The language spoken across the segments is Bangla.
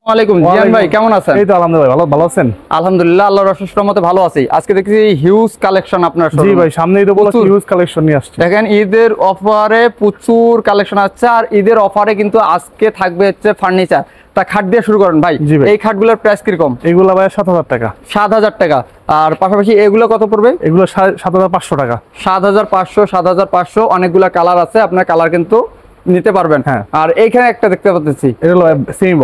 ওয়ালাইকুম জিয়ান ভাই কেমন আছেন? এই তো আলহামদুলিল্লাহ ভালো আছেন? আলহামদুলিল্লাহ আল্লাহর অশেষ রহমতে ভালো আছি। আজকে দেখছি হিউজ কালেকশন আপনার শোরুমে। জি ভাই সামনেই তো বলছি হিউজ কালেকশন নিয়ে আসছে। দেখেন ঈদের অফারে প্রচুর কালেকশন আছে আর ঈদের অফারে কিন্তু আজকে থাকবে হচ্ছে ফার্নিচার। তা খাট দিয়ে শুরু করেন ভাই। এই খাটগুলোর প্রাইস কিরকম? এগুলো ভাই 7000 টাকা। 7000 টাকা। আর পাশাপাশি এগুলো কত পড়বে? এগুলো 7500 টাকা। 7500 7500 অনেকগুলা কালার আছে, আপনার কালার কিন্তু নিতে পারবেন। হ্যাঁ। আর এইখানে একটা দেখতে পাচ্ছি এটা হলো সেমি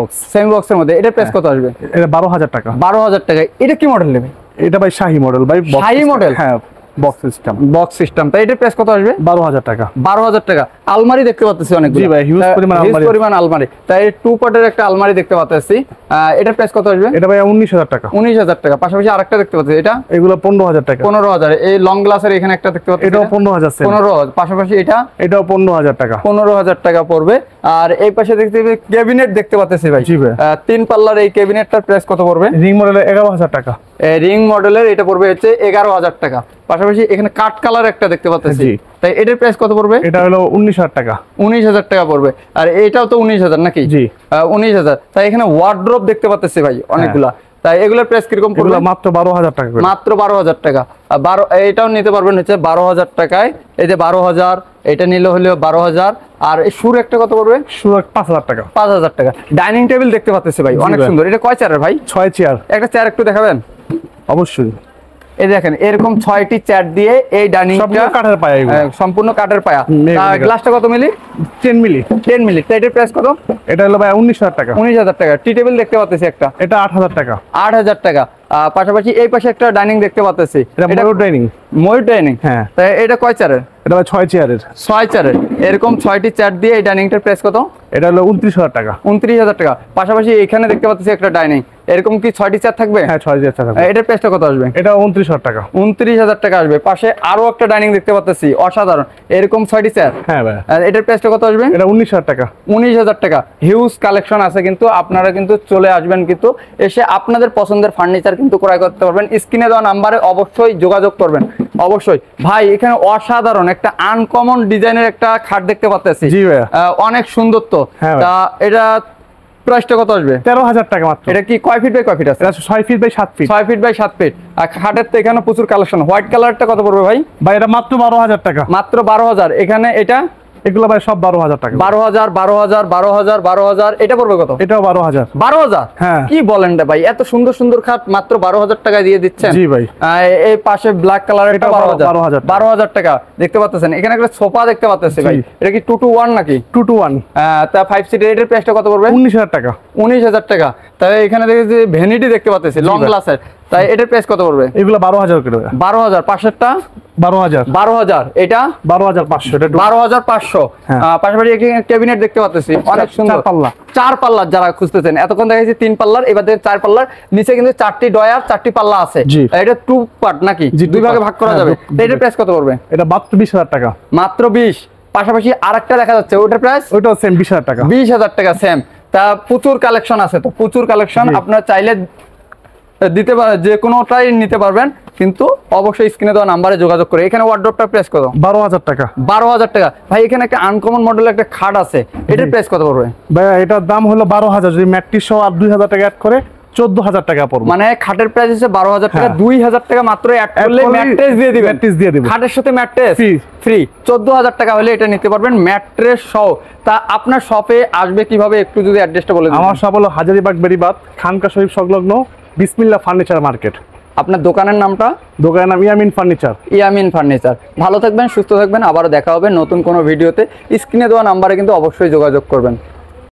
বক্সের মধ্যে, এটা প্রাইস কত আসবে? এটা 12000 টাকা। 12000 টাকা। এটা কি মডেল নেবে? এটা ভাই শাহী মডেল ভাই। শাহী মডেল? হ্যাঁ বক্স সিস্টেম। তাই এটার প্রাইস কত আসবে? 12000 টাকা। 12000 টাকা। আলমারি দেখতে পাচ্ছি অনেকগুলো। জি ভাই হিউজ পরিমাণ আলমারি। তাই টু পার্টের একটা আলমারি দেখতে পাচ্ছি। এটার প্রাইস কত আসবে? এটা ভাই 19000 টাকা। 19000 টাকা। পাশাপাশি আরেকটা দেখতে পাচ্ছি, এটা এগুলো 15000 টাকা। 15000। এই লং গ্লাসের এখানে একটা দেখতে পাচ্ছি, এটাও 15000। 15000। পাশাপাশি এটাও 15000 টাকা। 15000 টাকা পড়বে। আর এই পাশে দেখতে ক্যাবিনেট দেখতে পাচ্ছি ভাই। জি ভাই। 3 পাল্লার এই ক্যাবিনেটটার প্রাইস কত পড়বে? রিং মডেলের 11000 টাকা। রিং মডেলের এটা পড়বে হচ্ছে 11000 টাকা। পাশাপাশি এখানে কাট কালার একটা দেখতে পাচ্ছি, তাই এটার প্রাইস কত পড়বে? এটা হলো 19000 টাকা। 19000 টাকা পড়বে। আর এটাও তো 19000 নাকি? জি 19000। তাই এখানে ওয়ার্ড্রপ দেখতে পাচ্ছি ভাই অনেকগুলা। তাই এগুলোর প্রাইস কিরকম পড়বে? মাত্র 12000 টাকা। মাত্র 12000 টাকা। আর এটাও নিতে পারবেন হচ্ছে 12000 টাকায়। এই যে 12000, এটা নিলে হলো 12000। আর এই সুর একটা কত পড়বে? সুর 5000 টাকা। 5000 টাকা। ডাইনিং টেবিল দেখতে পাচ্ছি ভাই অনেক সুন্দর। এটা কয় চেয়ারের ভাই? 6 চেয়ার। একটা চেয়ার একটু দেখাবেন? অবশ্যই। এই দেখেন এরকম 6টি চেয়ার দিয়ে এই ডাইনিংটা কাঠের পায়া, সম্পূর্ণ কাঠের পায়া। গ্লাসটা কত মিলি? 10 মিলি। 10 মিলি। তাই এটার প্রাইস কত? এটা হলো ভাই 19000 টাকা। 19000 টাকা। টি টেবিল দেখতে পাচ্ছি একটা, এটা 8000 টাকা। 8000 টাকা। পাশাপাশি এই পাশে একটা ডাইনিং দেখতে পাচ্ছি, এটা ময়ূর ডাইনিং। ময়ূর ডাইনিং। হ্যাঁ। তাই এটা কয় চেয়ারের? এটা ভাই 6 চেয়ারের। 6 চেয়ারের। এরকম 6টি চেয়ার দিয়ে এই ডাইনিংটার প্রাইস কত? এটা হলো 29000 টাকা। 29000 টাকা। পাশাপাশি এখানে দেখতে পাচ্ছি একটা ডাইনিং, এরকম কি 6টি চেয়ার থাকবে? হ্যাঁ 6 চেয়ার থাকবে। এটার প্রাইসটা কত আসবে? এটা 29000 টাকা। 29000 টাকা আসবে। পাশে আরো একটা ডাইনিং দেখতে পাচ্ছি অসাধারণ, এরকম 6টি চেয়ার। হ্যাঁ ভাই। এটার প্রাইসটা কত আসবে? এটা 19000 টাকা। 19000 টাকা। হিউজ কালেকশন আছে, কিন্তু আপনারা কিন্তু চলে আসবেন, কিন্তু এসে আপনাদের পছন্দের ফার্নিচার কিন্তু ক্রয় করতে পারবেন। স্ক্রিনে দেওয়া নাম্বারে অবশ্যই যোগাযোগ করবেন। অবশ্যই ভাই এখানে অসাধারণ একটা আনকমন ডিজাইনের একটা খাট দেখতে পাচ্ছি। জি ভাই অনেক সুন্দর তো। তা এটা প্রাইসটা কত আসবে? 13000 টাকা মাত্র। এটা কি কয় ফিট বাই কয় ফিট আছে? এটা 6 feet by 7 feet. 6 feet by 7 feet. আর খাটের তো এখানে প্রচুর কালেকশন। হোয়াইট কালারটা কত পড়বে ভাই? ভাই এটা মাত্র 12000 টাকা। মাত্র 12000। এখানে এটা এগুলো ভাই সব 12000 টাকা। 12000 12000 12000 12000। এটা পড়বে কত? এটাও 12000। 12000? হ্যাঁ। কি বলেন রে ভাই, এত সুন্দর সুন্দর খাট মাত্র 12000 টাকায় দিয়ে দিচ্ছেন? জি ভাই। এই পাশে ব্ল্যাক কালার, এটা 12000। 12000 টাকা দেখতে পাচ্ছেন। এখানে একটা সোফা দেখতে পাচ্ছি ভাই, এটা কি 2 to 1 নাকি? 2 to 1। তা 5 সিটের। এটার প্রাইসটা কত পড়বে? 19000 টাকা। 19000 টাকা। তাই এখানে দেখেছি ভ্যানিটি দেখতে পাচ্ছি লং গ্লাসের, তাই এটার প্রাইস কত পড়বে? এগুলো 12000 করে। 12000। পাশেরটা 12000। 12000। এটা 12500। এটা 12500। পাশাপাশি ক্যাবিনেট দেখতে পাচ্ছি অনেক সুন্দর। 4 পাল্লার যারা খুঁজতেছেন, এতক্ষণ দেখাইছি 3 পাল্লার, এবার 4 পাল্লার। নিচে কিন্তু 4টি ডয়ার 4টি পাল্লা আছে। এটা 2 পার্ট নাকি? 2 ভাগে ভাগ করা যাবে। এটার প্রাইস কত পড়বে? এটা মাত্র 20000 টাকা। মাত্র 20। পাশাপাশি আরেকটা দেখা যাচ্ছে, ওটার প্রাইস? ওটাও সেম 20000 টাকা। 20000 টাকা সেম। তা প্রচুর কালেকশন আছে, তো প্রচুর কালেকশন। আপনারা চাইলে দিতে পারেন, যে কোনোটাই নিতে পারবেন, কিন্তু অবশ্যই স্ক্রিনে দেওয়া নাম্বারে যোগাযোগ করে। এখানে ওয়ার্ড্রপটা প্রাইস কত? 12000 টাকা। 12000 টাকা। ভাই এখানে একটা আনকমন মডেলের একটা খাট আছে, এটার প্রাইস কত পড়বে? ভাই এটার দাম হলো 12000, যদি ম্যাট্রিক্স সহ আর 2000 টাকা অ্যাড করে 14000 টাকা পড়বে। মানে খাটের প্রাইস হচ্ছে 12000 টাকা, 2000 টাকা মাত্র অ্যাড করলে ম্যাট্রেস দিয়ে দিবেন। ম্যাট্রেস দিয়ে দিবেন। খাটের সাথে ম্যাট্রেস ফ্রি। 14000 টাকা হলে এটা নিতে পারবেন ম্যাট্রেস সহ। তা আপনার শপে আসবে কিভাবে, একটু যদি অ্যাড্রেসটা বলে দিন। আমার শপ হলো হাজারীবাগ বেরিবাদ, খানকা শরীফ সংলগ্ন বিসমিল্লাহ ফার্নিচার মার্কেট। আপনার দোকানের নামটা? দোকানের নাম ইয়ামিন ফার্নিচার। ইয়ামিন ফার্নিচার। ভালো থাকবেন, সুস্থ থাকবেন। আবারও দেখা হবে নতুন কোনো ভিডিওতে। স্ক্রিনে দেওয়া নাম্বারে কিন্তু অবশ্যই যোগাযোগ করবেন।